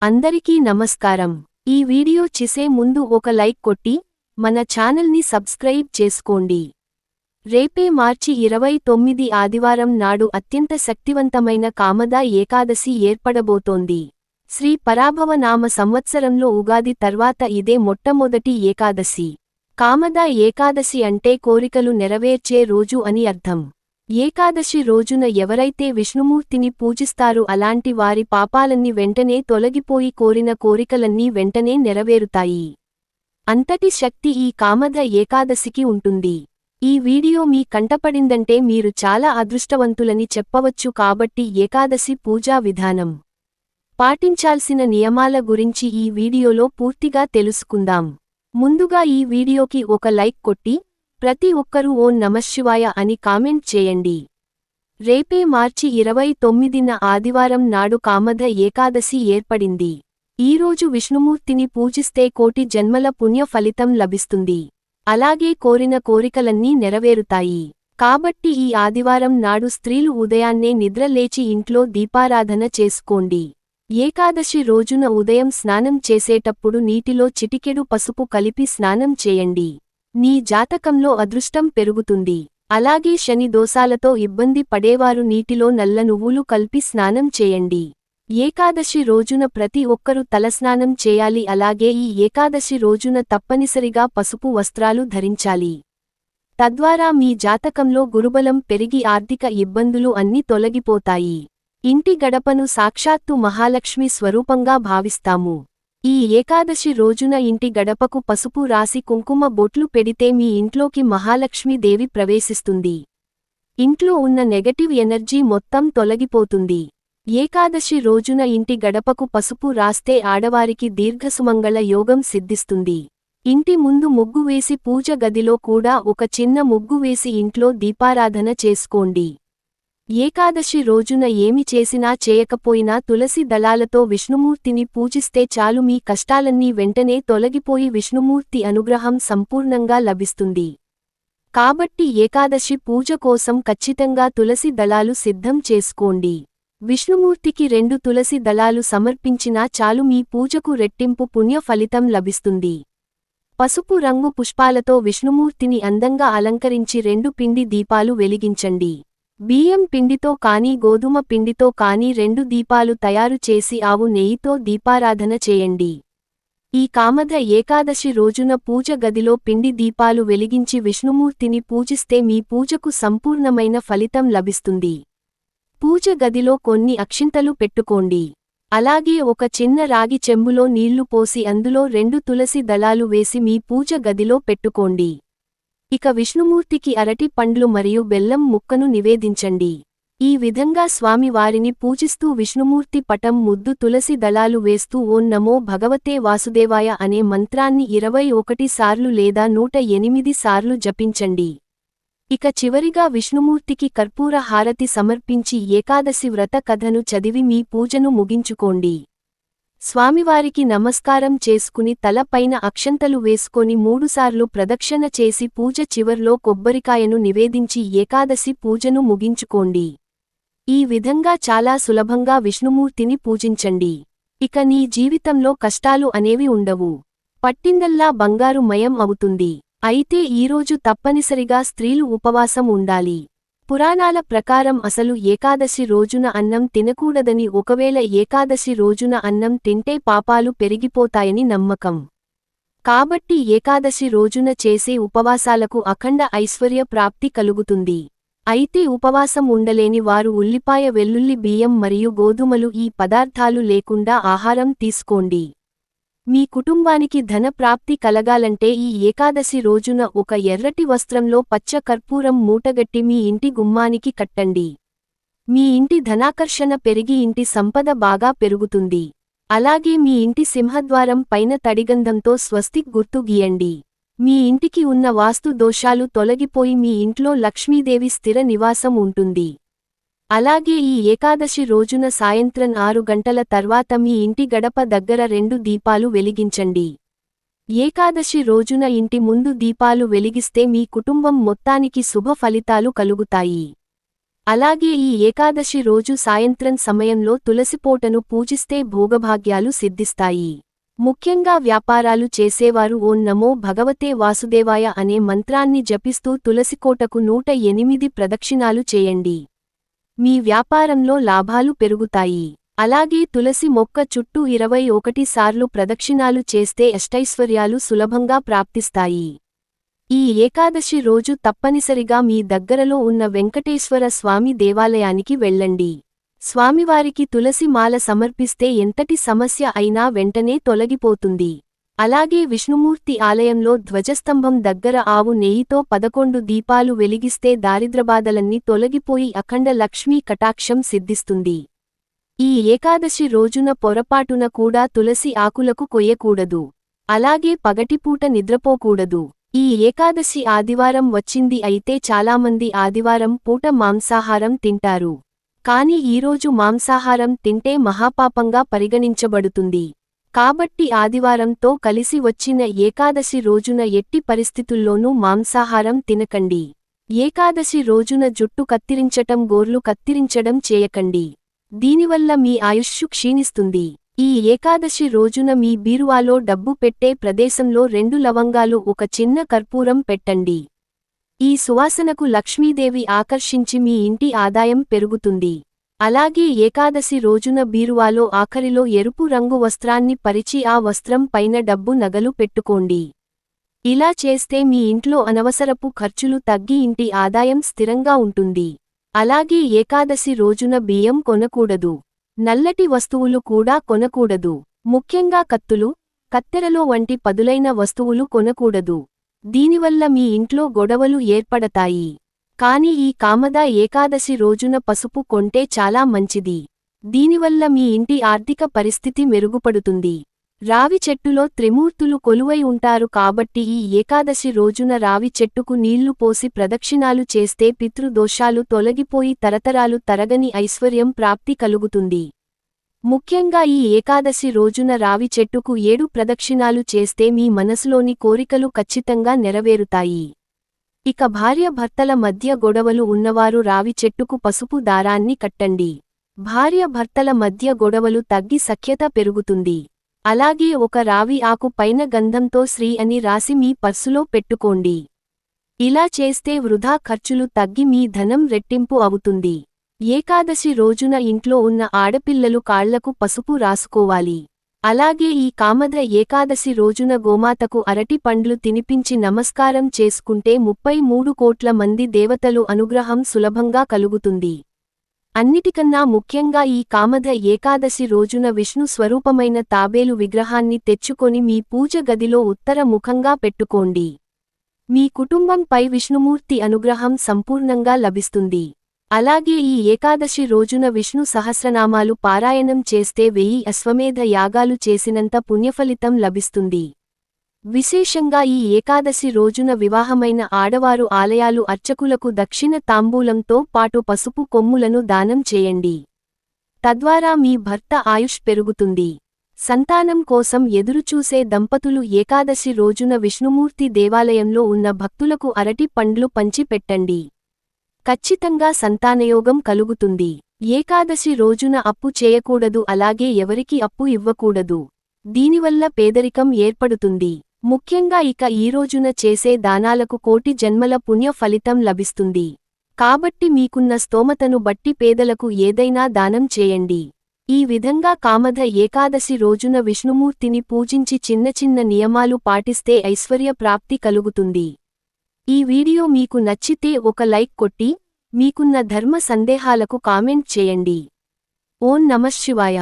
అందరికీ నమస్కారం। ఈ వీడియో చేసే ముందు ఒక లైక్ కొట్టి మన ఛానల్ని సబ్స్క్రైబ్ చేసుకోండి। రేపే మార్చి 29 ఆదివారం నాడు అత్యంత శక్తివంతమైన కామదా ఏకాదశి ఏర్పడబోతోంది। శ్రీ పరాభవ నామ సంవత్సరంలో ఉగాది తర్వాత ఇదే మొట్టమొదటి ఏకాదశి। కామదా ఏకాదశి అంటే కోరికలు నెరవేర్చే రోజు అని అర్థం। ఏకాదశి రోజున ఎవరైతే విష్ణుమూర్తిని పూజిస్తారో అలాంటి వారి పాపాలన్నీ వెంటనే తొలగిపోయి కోరిన కోరికలన్నీ వెంటనే నెరవేరుతాయి। అంతటి శక్తి ఈ కామద ఏకాదశికి ఉంటుంది। ఈ వీడియో మీ కంటపడిందంటే మీరు చాలా అదృష్టవంతులని చెప్పవచ్చు। కాబట్టి ఏకాదశి పూజా విధానం, పాటించాల్సిన నియమాల గురించి ఈ వీడియోలో పూర్తిగా తెలుసుకుందాం। ముందుగా ఈ వీడియోకి ఒక లైక్ కొట్టి ప్రతి ఒక్కరూ ఓం నమఃశివాయ అని కామెంట్ చేయండి। రేపే మార్చి 29న ఆదివారం నాడు కామద ఏకాదశి ఏర్పడింది। ఈరోజు విష్ణుమూర్తిని పూజిస్తే కోటి జన్మల పుణ్య ఫలితం లభిస్తుంది। అలాగే కోరిన కోరికలన్నీ నెరవేరుతాయి। కాబట్టి ఈ ఆదివారం నాడు స్త్రీలు ఉదయాన్నే నిద్ర లేచి ఇంట్లో దీపారాధన చేసుకోండి। ఏకాదశి రోజున ఉదయం స్నానం చేసేటప్పుడు నీటిలో చిటికెడు పసుపు కలిపి స్నానం చేయండి। నీ జాతకంలో అదృష్టం పెరుగుతుంది। అలాగే శని దోషాలతో ఇబ్బంది పడేవారు నీటిలో నల్ల నువ్వులు కలిపి స్నానం చేయండి। ఏకాదశి రోజున ప్రతి ఒక్కరూ తలస్నానం చేయాలి। అలాగే ఈ ఏకాదశి రోజున తప్పనిసరిగా పసుపు వస్త్రాలు ధరించాలి। తద్వారా మీ జాతకంలో గురుబలం పెరిగి ఆర్థిక ఇబ్బందులు అన్నీ తొలగిపోతాయి। ఇంటి గడపను సాక్షాత్తు మహాలక్ష్మి స్వరూపంగా భావిస్తాము। ఈ ఏకాదశి రోజున ఇంటి గడపకు పసుపు రాసి కుంకుమ బొట్లు పెడితే మీ ఇంట్లోకి మహాలక్ష్మి దేవి ప్రవేశిస్తుంది। ఇంట్లో ఉన్న నెగటివ్ ఎనర్జీ మొత్తం తొలగిపోతుంది। ఏకాదశి రోజున ఇంటి గడపకు పసుపు రాస్తే ఆడవారికి దీర్ఘసుమంగళ యోగం సిద్ధిస్తుంది। ఇంటి ముందు ముగ్గు వేసి పూజ గదిలో కూడా ఒక చిన్న ముగ్గు వేసి ఇంట్లో దీపారాధన చేసుకోండి। ఏకాదశి రోజున ఏమి చేసినా చేయకపోయినా తులసి దళాలతో విష్ణుమూర్తిని పూజిస్తే చాలు, మీ కష్టాలన్నీ వెంటనే తొలగిపోయి విష్ణుమూర్తి అనుగ్రహం సంపూర్ణంగా లభిస్తుంది। కాబట్టి ఏకాదశి పూజ కోసం ఖచ్చితంగా తులసి దళాలు సిద్ధం చేసుకోండి। విష్ణుమూర్తికి 2 తులసి దళాలు సమర్పించినా చాలు, మీ పూజకు రెట్టింపు పుణ్య ఫలితం లభిస్తుంది। పసుపు రంగు పుష్పాలతో విష్ణుమూర్తిని అందంగా అలంకరించి 2 పిండి దీపాలు వెలిగించండి। బియ్యం పిండితో కానీ గోధుమ పిండితో కానీ 2 దీపాలు తయారు చేసి ఆవు నెయ్యితో దీపారాధన చేయండి। ఈ కామద ఏకాదశి రోజున పూజ గదిలో పిండి దీపాలు వెలిగించి విష్ణుమూర్తిని పూజిస్తే మీ పూజకు సంపూర్ణమైన ఫలితం లభిస్తుంది। పూజ గదిలో కొన్ని అక్షింతలు పెట్టుకోండి। అలాగే ఒక చిన్న రాగి చెంబులో నీళ్లు పోసి అందులో 2 తులసి దళాలు వేసి మీ పూజ గదిలో పెట్టుకోండి। ఇక విష్ణుమూర్తికి అరటి పండ్లు మరియు బెల్లం ముక్కను నివేదించండి। ఈ విధంగా స్వామి వారిని పూజిస్తూ విష్ణుమూర్తి పటం ముద్దు తులసి దళాలు వేస్తూ ఓం నమో భగవతే వాసుదేవాయ అనే మంత్రాన్ని 21 సార్లు లేదా 108 సార్లు జపించండి। ఇక చివరిగా విష్ణుమూర్తికి కర్పూర హారతి సమర్పించి ఏకాదశి వ్రత కథను చదివి మీ పూజను ముగించుకోండి। స్వామివారికి నమస్కారం చేసుకుని తల పైన అక్షంతలు వేసుకొని 3 సార్లు ప్రదక్షిణ చేసి పూజ చివర్లో కొబ్బరికాయను నివేదించి ఏకాదశి పూజను ముగించుకోండి। ఈ విధంగా చాలా సులభంగా విష్ణుమూర్తిని పూజించండి। ఇక నీ జీవితంలో కష్టాలు అనేవి ఉండవు, పట్టిందల్లా బంగారు మయం అవుతుంది। అయితే ఈరోజు తప్పనిసరిగా స్త్రీలు ఉపవాసం ఉండాలి। పురాణాల ప్రకారం అసలు ఏకాదశి రోజున అన్నం తినకూడదని, ఒకవేళ ఏకాదశి రోజున అన్నం తింటే పాపాలు పెరిగిపోతాయని నమ్మకం। కాబట్టి ఏకాదశి రోజున చేసే ఉపవాసాలకు అఖండ ఐశ్వర్య ప్రాప్తి కలుగుతుంది। అయితే ఉపవాసం ఉండలేని వారు ఉల్లిపాయ, వెల్లుల్లి, బియ్యం మరియు గోధుమలు ఈ పదార్థాలు లేకుండా ఆహారం తీసుకోండి। మీ కుటుంబానికి ధన ప్రాప్తి కలగాలంటే ఈ ఏకాదశి రోజున ఒక ఎర్రటి వస్త్రంలో పచ్చ కర్పూరం మూటగట్టి మీ ఇంటి గుమ్మానికి కట్టండి। మీ ఇంటి ధనాకర్షణ పెరిగి ఇంటి సంపద బాగా పెరుగుతుంది। అలాగే మీ ఇంటి సింహద్వారం పైన తడిగంధంతో స్వస్తిక్ గుర్తు గీయండి। మీ ఇంటికి ఉన్న వాస్తు దోషాలు తొలగిపోయి మీ ఇంట్లో లక్ష్మీదేవి స్థిర నివాసం ఉంటుంది। అలాగే ఈ ఏకాదశి రోజున సాయంత్రం 6 గంటల తర్వాత మీ ఇంటి గడప దగ్గర 2 దీపాలు వెలిగించండి। ఏకాదశి రోజున ఇంటి ముందు దీపాలు వెలిగిస్తే మీ కుటుంబం మొత్తానికి శుభ ఫలితాలు కలుగుతాయి। అలాగే ఈ ఏకాదశి రోజు సాయంత్రం సమయంలో తులసిపోటను పూజిస్తే భోగభాగ్యాలు సిద్ధిస్తాయి. ముఖ్యంగా వ్యాపారాలు చేసేవారు ఓం నమో భగవతే వాసుదేవాయ అనే మంత్రాన్ని జపిస్తూ తులసికోటకు 108 ప్రదక్షిణాలు చేయండి. మీ వ్యాపారంలో లాభాలు పెరుగుతాయి. అలాగే తులసి మొక్క చుట్టూ 21 సార్లు ప్రదక్షిణాలు చేస్తే అష్టైశ్వర్యాలు సులభంగా ప్రాప్తిస్తాయి. ఈ ఏకాదశి రోజు తప్పనిసరిగా మీ దగ్గరలో ఉన్న వెంకటేశ్వర స్వామి దేవాలయానికి వెళ్ళండి. స్వామివారికి తులసి మాల సమర్పిస్తే ఎంతటి సమస్య అయినా వెంటనే తొలగిపోతుంది. అలాగే విష్ణుమూర్తి ఆలయంలో ధ్వజస్తంభం దగ్గర ఆవు నెయ్యితో 11 దీపాలు వెలిగిస్తే దారిద్రబాధలన్నీ తొలగిపోయి అఖండ లక్ష్మీ కటాక్షం సిద్ధిస్తుంది. ఈ ఏకాదశి రోజున పొరపాటున కూడా తులసి ఆకులకు కొయ్యకూడదు. అలాగే పగటిపూట నిద్రపోకూడదు. ఈ ఏకాదశి ఆదివారం వచ్చింది అయితే చాలామంది ఆదివారం పూట మాంసాహారం తింటారు. కాని ఈరోజు మాంసాహారం తింటే మహాపాపంగా పరిగణించబడుతుంది. కాబట్టి ఆదివారంతో కలిసి వచ్చిన ఏకాదశి రోజున ఎట్టి పరిస్థితుల్లోనూ మాంసాహారం తినకండి. ఏకాదశి రోజున జుట్టు కత్తిరించటం గోర్లు కత్తిరించడం చేయకండి. దీనివల్ల మీ ఆయుష్షు క్షీణిస్తుంది. ఈ ఏకాదశి రోజున మీ బీరువాలో డబ్బు పెట్టే ప్రదేశంలో 2 లవంగాలు ఒక చిన్న కర్పూరం పెట్టండి. ఈ సువాసనకు లక్ష్మీదేవి ఆకర్షించి మీ ఇంటి ఆదాయం పెరుగుతుంది. అలాగే ఏకాదశి రోజున బీరువాలో ఆఖరిలో ఎరుపు రంగు వస్త్రాన్ని పరిచి ఆ వస్త్రం పైన డబ్బు నగలు పెట్టుకోండి. ఇలా చేస్తే మీ ఇంట్లో అనవసరపు ఖర్చులు తగ్గి ఇంటి ఆదాయం స్థిరంగా ఉంటుంది. అలాగే ఏకాదశి రోజున బియ్యం కొనకూడదు. నల్లటి వస్తువులు కూడా కొనకూడదు. ముఖ్యంగా కత్తులు, కత్తెరలో వంటి పదులైన వస్తువులు కొనకూడదు. దీనివల్ల మీ ఇంట్లో గొడవలు ఏర్పడతాయి. కాని ఈ కామద ఏకాదశి రోజున పసుపు కొంటే చాలా మంచిది. దీనివల్ల మీ ఇంటి ఆర్థిక పరిస్థితి మెరుగుపడుతుంది. రావి చెట్టులో త్రిమూర్తులు కొలువై ఉంటారు కాబట్టి ఈ ఏకాదశి రోజున రావి చెట్టుకు నీళ్లు పోసి ప్రదక్షిణాలు చేస్తే పితృదోషాలు తొలగిపోయి తరతరాలు తరగని ఐశ్వర్యం ప్రాప్తి కలుగుతుంది. ముఖ్యంగా ఈ ఏకాదశి రోజున రావి చెట్టుకు 7 ప్రదక్షిణాలు చేస్తే మీ మనసులోని కోరికలు ఖచ్చితంగా నెరవేరుతాయి. ఇక భార్యాభర్తల మధ్య గొడవలు ఉన్నవారు రావి చెట్టుకు పసుపు దారాన్ని కట్టండి. భార్యాభర్తల మధ్య గొడవలు తగ్గి సఖ్యత పెరుగుతుంది. అలాగే ఒక రావి ఆకు పైన గంధంతో శ్రీ అని రాసి మీ పర్సులో పెట్టుకోండి. ఇలా చేస్తే వృధా ఖర్చులు తగ్గి మీ ధనం రెట్టింపు అవుతుంది. ఏకాదశి రోజున ఇంట్లో ఉన్న ఆడపిల్లలు కాళ్లకు పసుపు రాసుకోవాలి. అలాగే ఈ కామద ఏకాదశి రోజున గోమాతకు అరటి పండ్లు తినిపించి నమస్కారం చేసుకుంటే 33 కోట్ల మంది దేవతలు అనుగ్రహం సులభంగా కలుగుతుంది. అన్నిటికన్నా ముఖ్యంగా ఈ కామద ఏకాదశి రోజున విష్ణు స్వరూపమైన తాబేలు విగ్రహాన్ని తెచ్చుకొని మీ పూజ గదిలో ఉత్తర ముఖంగా పెట్టుకోండి. మీ కుటుంబంపై విష్ణుమూర్తి అనుగ్రహం సంపూర్ణంగా లభిస్తుంది. అలాగే ఈ ఏకాదశి రోజున విష్ణు సహస్రనామాలు పారాయణం చేస్తే 1000 అశ్వమేధ యాగాలు చేసినంత పుణ్యఫలితం లభిస్తుంది. విశేషంగా ఈ ఏకాదశి రోజున వివాహమైన ఆడవారు ఆలయాలు అర్చకులకు దక్షిణ తాంబూలంతో పాటు పసుపు కొమ్ములను దానం చేయండి. తద్వారా మీ భర్త ఆయుష్ పెరుగుతుంది. సంతానం కోసం ఎదురుచూసే దంపతులు ఏకాదశి రోజున విష్ణుమూర్తి దేవాలయంలో ఉన్న భక్తులకు అరటి పండ్లు పంచి పెట్టండి. ఖచ్చితంగా సంతానయోగం కలుగుతుంది. ఏకాదశి రోజున అప్పు చేయకూడదు. అలాగే ఎవరికి అప్పు ఇవ్వకూడదు. దీనివల్ల పేదరికం ఏర్పడుతుంది. ముఖ్యంగా ఇక ఈ రోజున చేసే దానాలకు కోటి జన్మల పుణ్య ఫలితం లభిస్తుంది. కాబట్టి మీకున్న స్తోమతను బట్టి పేదలకు ఏదైనా దానం చేయండి. ఈ విధంగా కామద ఏకాదశి రోజున విష్ణుమూర్తిని పూజించి చిన్న చిన్న నియమాలు పాటిస్తే ఐశ్వర్య ప్రాప్తి కలుగుతుంది. ఈ వీడియో మీకు నచ్చితే ఒక లైక్ కొట్టి, మీకున్న ధర్మ సందేహాలకు కామెంట్ చేయండి. ఓం నమః శివాయ.